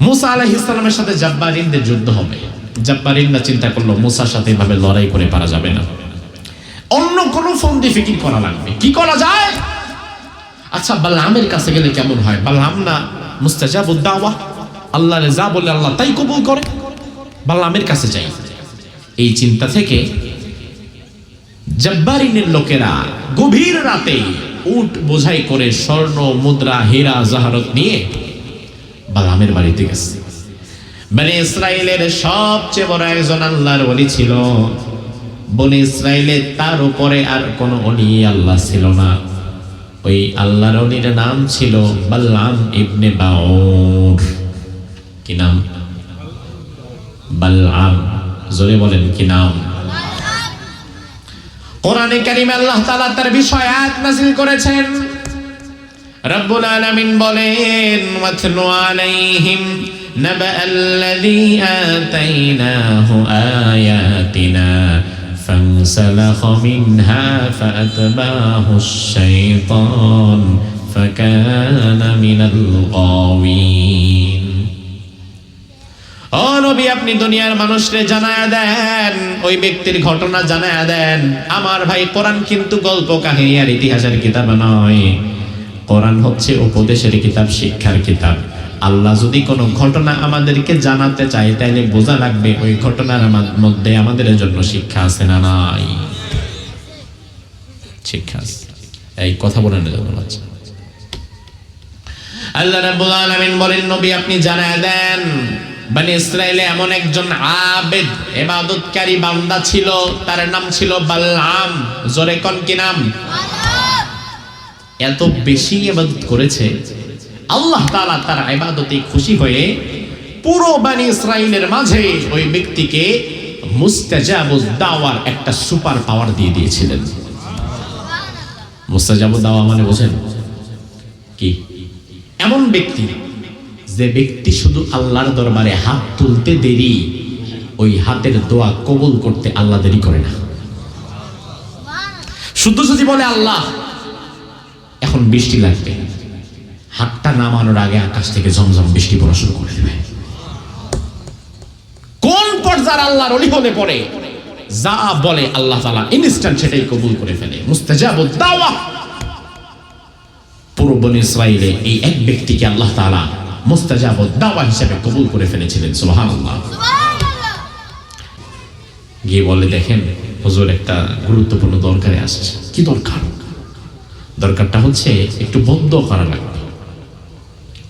মুসা আলাইহিস সালামের সাথে জাব্বারিনদের যুদ্ধ হবে। জাব্বারিনরা চিন্তা করলো মুসার সাথে এভাবে লড়াই করে পারা যাবে না, অন্য কোনো ফন্দি ফিকির করা লাগবে। কি করা যায়? আচ্ছা, বালআমের কাছে গেলে কেমন হয়? বালআম না মুস্তাজাবুদ দাওয়া, আল্লাহরে যা বলে আল্লাহ তাই কবুল করে। বালআমের কাছে যাই। এই চিন্তা থেকে জাব্বারিনের লোকেরা গভীর রাতে উট বোঝাই করে স্বর্ণ মুদ্রা হীরা জাহারত নিয়ে বালআমের বাড়িতে গেছে। বনি ইসরাইলের সবচেয়ে বড় একজন আল্লাহর ওলি ছিল। বনি ইসরাইলের তার উপরে আর কোনো ওলি আল্লাহ ছিল না। ওই আল্লাহর ওলির নাম ছিল বালআম ইবনে বাউর। কি নাম? বালআম। জোরে বলেন কি নাম? কোরআনে কারিমে আল্লাহ তাআলা তার বিষয়ে আয়াত নাযিল করেছেন। রব্বুল আলামিন বলেন, ওয়াতলু আলাইহিম নাবাআল্লাযী আতাইনাহু আয়াতিনা ফানসালাখা মিনহা ফাআতবাহুশ শাইতান ফাকানা মিনাল গাওয়িন। ও নবী, আপনি দুনিয়ার মানুষকে জানায়া দেন, ওই ব্যক্তির ঘটনা জানায়া দেন। আমার ভাই, কোরআন কিন্তু গল্প কাহিনী আর ইতিহাসের কিতাব নয়। কোরআন হচ্ছে উপদেশের কিতাব, শিক্ষার কিতাব। আল্লাহ যদি কোনো ঘটনা আমাদেরকে জানাতে চায়, তাহলে বোঝা লাগবে ওই ঘটনার মধ্যে আমাদের জন্য শিক্ষা আছে না নাই? শিক্ষা আছে। এই কথা বলেন না যখন আছে। আল্লাহ রাব্বুল আলামিন বলেন, নবী আপনি জানায়া দেন, বনি ইসরাইলে এমন একজন আবেদ ইবাদতকারী বান্দা ছিল, তার নাম ছিল বালআম। জোরে কোন কি নাম? এত বেশি ইবাদত করেছে, আল্লাহ তাআলা তার ইবাদতে খুশি হয়ে পুরো বনি ইসরাইলের মাঝে ওই ব্যক্তিকে মুস্তাজাবুদ দাওয়ার একটা সুপার পাওয়ার দিয়ে দিয়েছিলেন। মুস্তাজাবুদ দাওয়া মানে বোঝেন কি? এমন ব্যক্তি যে ব্যক্তি শুধু আল্লাহর দরবারে হাত তুলতে দেরি, ওই হাতের দোয়া কবুল করতে আল্লাহ দেরি করে না। শুধু যদি বলে আল্লাহ এখন বৃষ্টি লাগবে, হাতটা নামানোর আগে আকাশ থেকে ঝমঝম বৃষ্টি পড়া শুরু করে দেবে। কোন পর্যায়ে আল্লাহর ওলি হলে পরে যা বলে আল্লাহ তাআলা ইনস্ট্যান্ট সেটাই কবুল করে ফেলে। মুস্তাজাবুদ দাওয়া। পুরো বনি ইসরাইলে এই এক ব্যক্তিকে আল্লাহ তাআলা মুস্তাজাবুদ দাওয়া হিসেবে কবুল করে ফেলেছিলেন। সুবহানাল্লাহ। গিয়ে বলে, দেখেন হুজুর, একটা গুরুত্বপূর্ণ দরকারে আসছে। কি দরকার? দরকারটা হচ্ছে একটু বদদোয়া করা লাগবে।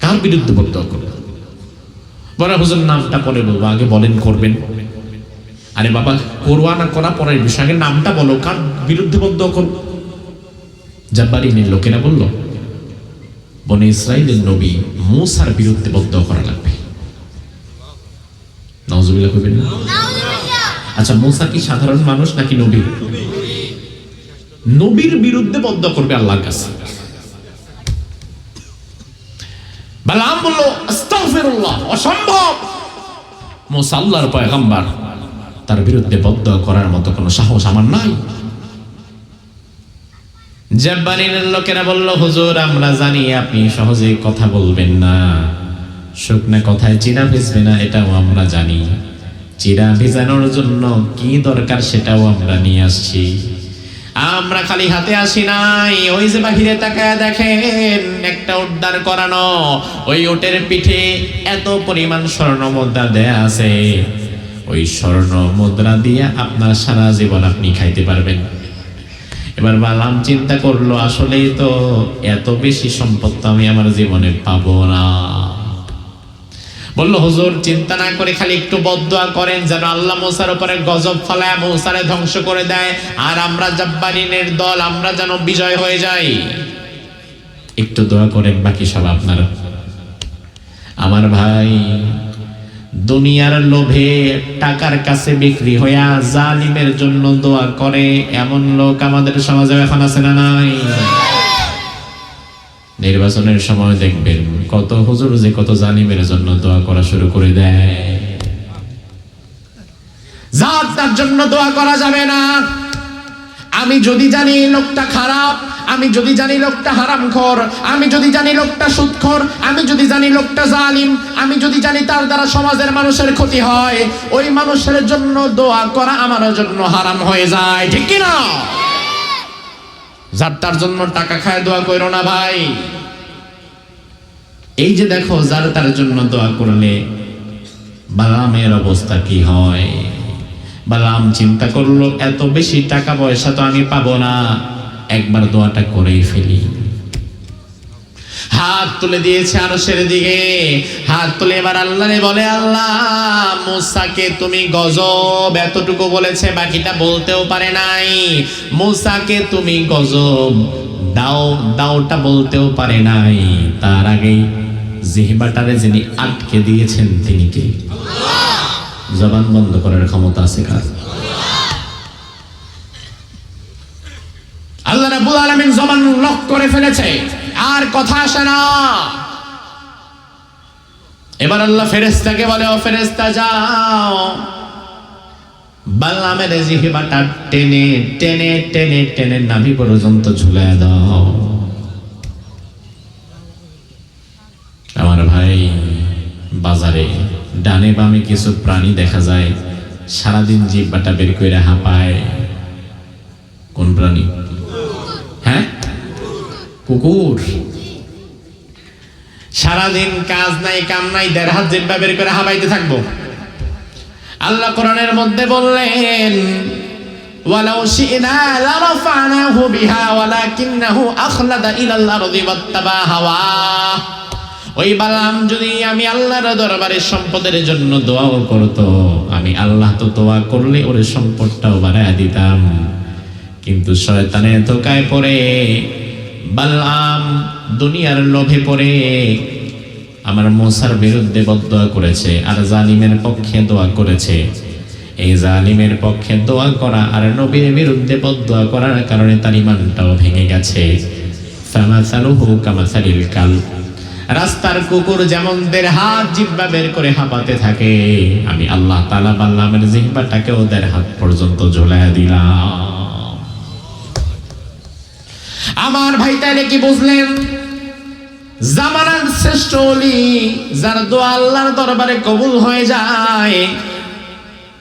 কার বিরুদ্ধে বদদোয়া করবে? বলে, হুজুর নামটা পরে বলবো, আগে বলেন করবেন। আরে বাবা, করবা না করা পরের বিষয়, আগে নামটা বলো, কার বিরুদ্ধে বদদোয়া করবো? জাব্বারিনের লোকেরা বলল, বনি ইসরাইলের নবী মুসার বিরুদ্ধে বদদোয়া করা লাগবে। নাউজুবিল্লাহ কইবেন না? আচ্ছা, মুসা কি সাধারণ মানুষ নাকি নবী? নবীর বিরুদ্ধে বদদোয়া করবে আল্লাহর কাছে। বালআম বলল, আস্তাগফিরুল্লাহ, অসম্ভব। মুসা আল্লাহর পয়গম্বর, তার বিরুদ্ধে বদদোয়া করার মতো কোনো সাহস আমার নাই। জাব্বারিনের লোকেরা বলল, হুজুর আমরা জানি আপনি সহজে কথা বলবেন না, শুকনা কথায় চিরা ভিজবে না, এটাও আমরা জানি। চিরা ভিজানোর জন্য কি দরকার সেটাও আমরা নিয়ে আসছি। আমরা খালি হাতে আসি নাই। ওই যে বাহিরে তাকায় দেখেন, একটা উদ্ধার করানো, ওই উটের পিঠে এত পরিমাণ স্বর্ণ মুদ্রা দেয়া আছে। ওই স্বর্ণ মুদ্রা দিয়ে আপনার সারা জীবন আপনি খাইতে পারবেন। এবার বালআম চিন্তা করলো, আসলেই তো এত বেশি সম্পদ তো আমি আমার জীবনে পাবো না। বলল, হুজুর চিন্তা না করে খালি একটু বদদোয়া করেন, যেন আল্লাহ মুসার উপরে গজব ফলায় মুসারে ধ্বংস করে দেয়, আর আমরা জাব্বারিনের দল আমরা যেন বিজয় হয়ে যাই। একটু দোয়া করেন, বাকি সব আপনার। আমার ভাই, দুনিয়ার লোভে টাকার কাছে বিক্রি হইয়া জালিমের জন্য দোয়া করে এমন লোক আমাদের সমাজে এখন আছে না নাই? নির্বাচনের সময় দেখবেন কত হুজুর যে কত জালিমের জন্য দোয়া করা শুরু করে দেয়। জাত তার জন্য দোয়া করা যাবে না। আমি যদি জানি লোকটা খারাপ, আমি যদি জানি লোকটা হারামখোর, আমি যদি জানি লোকটা সুদখোর, আমি যদি জানি লোকটা জালিম, আমি যদি জানি তার দ্বারা সমাজের মানুষের ক্ষতি হয়, ওই মানুষের জন্য দোয়া করা আমার জন্য হারাম হয়ে যায়, ঠিক কি না? যার তার জন্য টাকা খায় দোয়া করো না ভাই। এই যে দেখো, যার তার জন্য দোয়া করলে বালামের অবস্থা কি হয়। বালাম চিন্তা করলো, এত বেশি টাকা পয়সা তো আমি পাবো না, একবার দোয়াটা করেই ফেলি। হাত তুলে দিয়েছে আরশের দিকে, হাত তুলে এবার আল্লাহরে বলে, আল্লাহ মুসাকে তুমি গজব এতটুকু বলেছে, বাকিটা বলতেও পারে নাই। মুসাকে তুমি গজব দাও, দাওটা বলতেও পারে নাই। তার আগেই জিহ্বাটারে যিনি আটকে দিয়েছেন তিনি কে? জবান বন্ধ করার ক্ষমতা আছে কার? আল্লাহ রাব্বুল আলামিন জবান লক করে ফেলেছে, আর কথা আসে না। এবার আল্লাহ ফেরেশতাকে বলে, ও ফেরেশতা যাও, বালামের জিহ্বাটা টেনে টেনে টেনে টেনে নাভি পর্যন্ত ঝুলায় দাও। আমার ভাই, বাজারে ডানে বামে কিছু প্রাণী দেখা যায় সারাদিন জিহ্বাটা বের করে হাঁপায়। কোন প্রাণী? হ্যাঁ, কুকুর। সারাদিন কাজ নাই কাম নাই, দেড় হাত জিহ্বা বের করে হাঁপাইতে থাকবো। আল্লাহ কোরআনের মধ্যে বললেন, ওয়ালাউ শি'না লারাফা'নাহু বিহা ওয়ালাকিন্নাহু আখলাদা ইলাল আরদি ওয়াত্তাবা হাওয়া। ওই বালাম যদি আমি আল্লাহর দরবারে সম্পদের জন্য দোয়াও করতো, আমি আল্লাহ তো দোয়া করলে ওর সম্পদটাও বাড়ায় দিতাম, কিন্তু শয়তানের ধোকায় পড়ে বালাম দুনিয়ার লোভে পড়ে আমার মুসার বিরুদ্ধে বদদোয়া করেছে আর জালিমের পক্ষে দোয়া করেছে। এই জালিমের পক্ষে দোয়া করা আর নবীর বিরুদ্ধে বদদোয়া করার কারণে তার ঈমানটাও ভেঙে গেছে। ফামাসালুহু কামাসালিল কালব, রাস্তার কুকুর যেমন দেড় হাত জিহ্বা বের করে হাঁপাতে থাকে, আমি আল্লাহ তাআলা বালামের জিহ্বাটাকেও দেড় হাত পর্যন্ত ঝুলাইয়া দিলাম। আমার ভাই, তাইলে কি বুঝলেন? জামানার শ্রেষ্ঠ ওলি, যার দোয়া আল্লাহর দরবারে কবুল হয়ে যায়,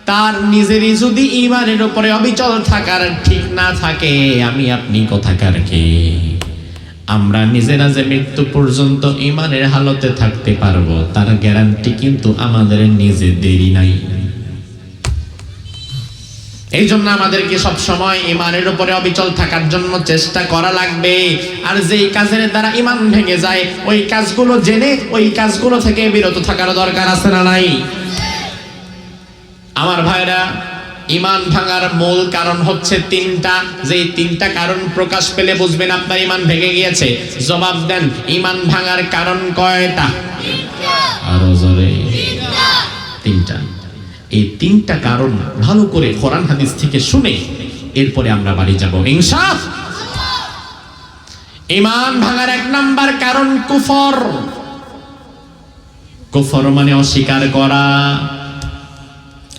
তার নিজেরই যদি ঈমানের উপরে অবিচল থাকার ঠিক না থাকে, আমি আপনি কোথাকার কে? আমরা নিজেরা যে মৃত্যু পর্যন্ত ঈমানের হালতে থাকতে পারবো, তার গ্যারান্টি কিন্তু আমাদের নিজেদেরই নাই। এই জন্য আমাদেরকে সব সময় ঈমানের উপরে অবিচল থাকার জন্য চেষ্টা করা লাগবে। আর যেই কাজের দ্বারা ঈমান ভেঙে যায়, ওই কাজগুলো জেনে ওই কাজগুলো থেকে বিরত থাকার দরকার আছে না নাই? আমার ভাইরা, ঈমান ভাঙার মূল কারণ হচ্ছে তিনটা। যেই তিনটা কারণ প্রকাশ পেলে বুঝবেন আপনার ঈমান ভেঙে গিয়েছে। জবাব দেন, ঈমান ভাঙার কারণ কয়টা? আরো জোরে। তিনটা। এই তিনটা কারণ ভালো করে কোরআন হাদিস থেকে শুনে এরপরে আমরা বাড়ি যাব ইনশাআল্লাহ। ঈমান ভাঙার এক নাম্বার কারণ কুফর। কুফর মানে অস্বীকার করা।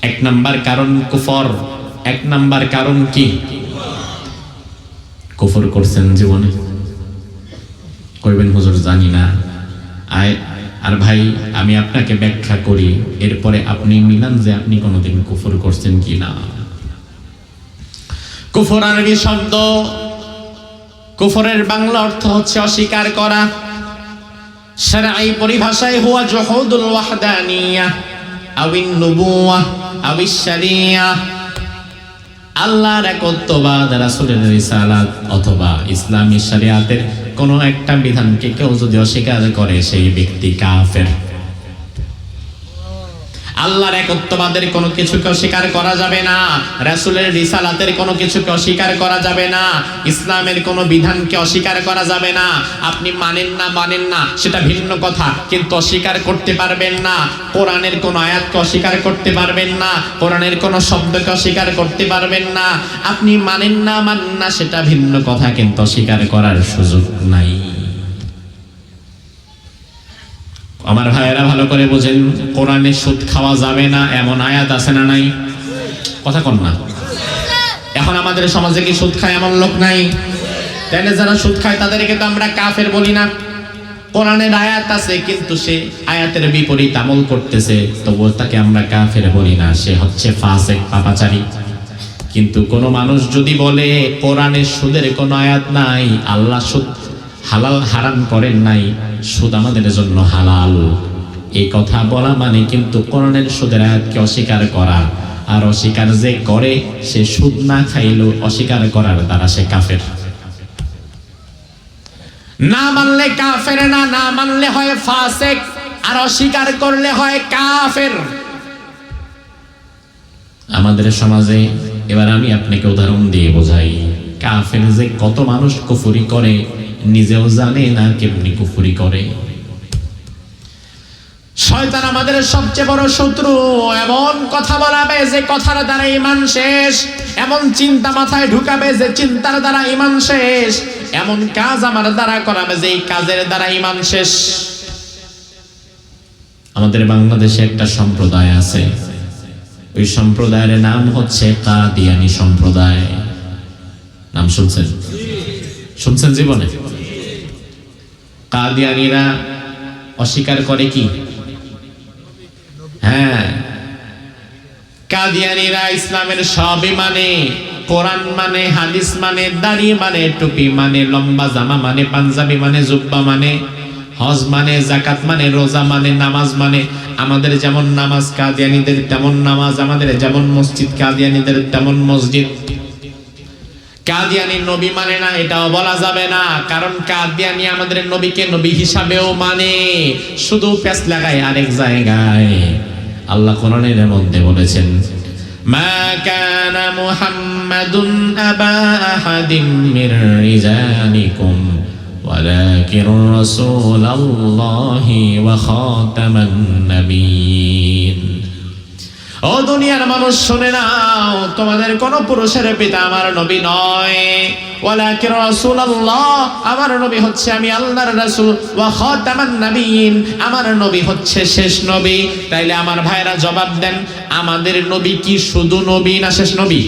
এক নাম্বার কারণ কুফর। এক নাম্বার কারণ কি? কুফর করছেন জীবনে? কইবেন হুজুর জানি না। আর ভাই, আমি আপনাকে ব্যাখ্যা করি, এরপরে আপনি মিলান যে আপনি কোনোদিন কুফর করছেন কিনা। কুফর আরবি শব্দ। কুফরের বাংলা অর্থ হচ্ছে অস্বীকার করা। শরঈ পরিভাষায় হুয়া জুহুদুল ওয়াহদানিয়াহ আউন নবুওয়াহ আউশ শরিয়াহ। আল্লাহর একত্ববাদ, রাসূলের রিসালাত অথবা ইসলামী শরিয়াতের কোন একটা বিধানকে কেউ যদি অস্বীকার করে, সেই ব্যক্তি কাফের। আল্লাহর একত্ববাদের কোনো কিছুকে অস্বীকার করা যাবে না, রাসূলের রিসালাতের কোনো কিছুকে অস্বীকার করা যাবে না, ইসলামের কোনো বিধানকে অস্বীকার করা যাবে না। আপনি মানেন না সেটা ভিন্ন কথা, কিন্তু অস্বীকার করতে পারবেন না। কোরআনের কোনো আয়াতকে অস্বীকার করতে পারবেন না, কোরআনের কোনো শব্দকে অস্বীকার করতে পারবেন না। আপনি মানেন না সেটা ভিন্ন কথা, কিন্তু অস্বীকার করার সুযোগ নাই। আমার ভাইয়েরা ভালো করে বোঝেন, কোরআনে সুদ খাওয়া যাবে না এমন আয়াত আছে না নাই? কথা কন না। এখন আমাদের সমাজে কি সুদ খায় এমন লোক নাই? তাহলে যারা সুদ খায় তাদেরকে তো আমরা কাফের বলি না। কোরআনের আয়াত আছে কিন্তু সে আয়াতের বিপরীত আমল করতেছে, তবুও তাকে আমরা কাফের বলি না, সে হচ্ছে ফাসিক, পাপাচারী। কিন্তু কোন মানুষ যদি বলে কোরআনে সুদের কোনো আয়াত নাই, আল্লাহ সুদ হালাল হারাম করেন নাই, সুদ আমাদের জন্য হালাল, এই কথা বলা মানে কিন্তু কোরআনের সুদের আয়াতকে অস্বীকার করা। আর অস্বীকার যে করে সে সুদ না খাইলেও অস্বীকার করার দ্বারা সে কাফের। না মানলে কাফের না, না মানলে হয় ফাসিক, আর অস্বীকার করলে হয় কাফের। আমাদের সমাজে এবার আমি আপনাকে উদাহরণ দিয়ে বোঝাই, কাফের যে কত মানুষ কুফরি করে নিজেও জানে না কেমনি কুফরি করে। শয়তান আমাদের সবচেয়ে বড় শত্রু। এমন কথা বলাবে যে কথার দ্বারা ঈমান শেষ, এমন চিন্তা মাথায় ঢুকাবে যে চিন্তার দ্বারা ঈমান শেষ, এমন কাজ আমার দ্বারা করাবে যে এই কাজের দ্বারা ঈমান শেষ। আমাদের বাংলাদেশে একটা সম্প্রদায় আছে, ওই সম্প্রদায়ের নাম হচ্ছে কাদিয়ানী সম্প্রদায়। নাম শুনছেন? শুনছেন জীবনে? কাদিয়ানীরা অস্বীকার করে কি? হ্যাঁ, কাদিয়ানীরা ইসলামের সবই মানে, কোরআন মানে, হাদিস মানে, দাড়ি মানে, টুপি মানে, লম্বা জামা মানে, পাঞ্জাবি মানে, জুব্বা মানে, হজ মানে, যাকাত মানে, রোজা মানে, নামাজ মানে। আমাদের যেমন নামাজ কাদিয়ানীদের তেমন নামাজ, আমাদের যেমন মসজিদ কাদিয়ানীদের তেমন মসজিদ। কাদিয়ানী নবী মানে না এটাও বলা যাবে না, কারণ কাদিয়ানী আমাদের নবীকে নবী হিসাবেও মানে, শুধু প্যাচ লাগায় আরেক জায়গায়। আল্লাহ কোরআনের মধ্যে বলেছেন, মা কানা মুহাম্মাদুন আবা আহাদিম মির রিজালিকুম ওয়ালাকিন রাসূলুল্লাহি ওয়া খাতামান নাবিয়্যিন। ও দুনিয়ার মানুষ শুনে নাও, তোমাদের কোন পুরুষের পিতা আমার নবী নয়, ওয়ালাকিন রাসূলুল্লাহ, আমার নবী হচ্ছে আমি আল্লাহর রাসূল, ওয়া খাতামান নাবিয়্যিন, আমার নবী হচ্ছে শেষ নবী। তাইলে আমার ভাইরা জবাব দেন, আমাদের নবী কি শুধু নবী না শেষ নবী?